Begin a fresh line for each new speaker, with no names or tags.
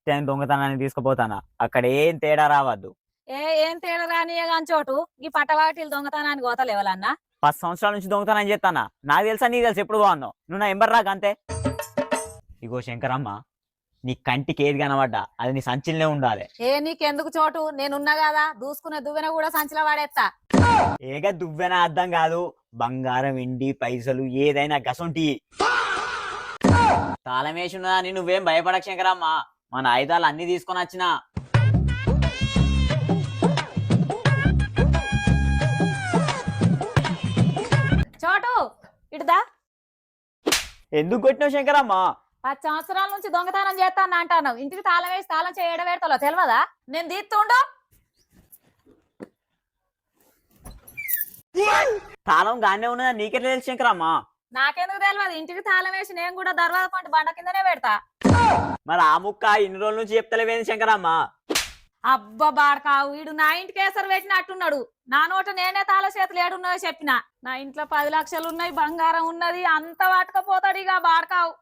Time దొంగతనాన్ని తీసుకుపోతానా అక్కడ ఏం తేడా రావద్దు.
ఏం తేడా రానియగాని చోటు ఈ పట్టవాటిలు దొంగతనానికి పోతలేవలన్నా
10 సంవత్సరాల నుంచి దొంగతనం చేస్తానా. నాకు తెలుసా నీకు తెలుసు ఎప్పుడు బాగున్నావు నువ్వు నా ఎంబర్ రాక అంతే. ఇగో శంకరమ్మ, నీ కంటికి ఏది కనబడ్డా అది నీ సంచిలోనే ఉండాలి.
నీకెందుకు చోటు నేనున్నా కదా దూసుకునే దువ్వెన కూడా సంచిలో వాడేస్తా.
ఏగా దువ్వెన అర్థం కాదు, బంగారం ఎండి పైసలు ఏదైనా గసంటి తాళం వేసి ఉన్నదాన్ని నువ్వేం భయపడక శంకరమ్మ. మన ఆయుధాలు అన్ని తీసుకొని వచ్చినా.
చోటు ఇటుదా.
ఎందుకు కొట్టినావు శంకరమ్మ?
10 సంవత్సరాల నుంచి దొంగతనం చేస్తాను అంటాను, ఇంటికి తాళం వేసి తాళం చేయడం పెడతాలో తెలియదా? నేను తీస్తుండు.
తాళం గానే ఉన్నదా నీకెట్లా తెలుసు శంకరమ్మ?
నాకెందుకు తెలియదు, ఇంటికి తాళం వేసి నేను కూడా దర్వాజ పంట బండ కిందనే పెడతా.
మరి ఆ ముక్క ఇన్ని రోజుల నుంచి చెప్తలేవేంది శంకరమ్మ?
అబ్బా బాడకావు, వీడు నా ఇంటికి ఎసరు పెట్టినట్టున్నాడు. నా నోట నేనే తాళ చేతులు ఏడున్నదో చెప్పిన. నా ఇంట్లో 10 లక్షలు ఉన్నాయి, బంగారం ఉన్నది, అంత వాటకపోతాడు ఇక బాడకావు.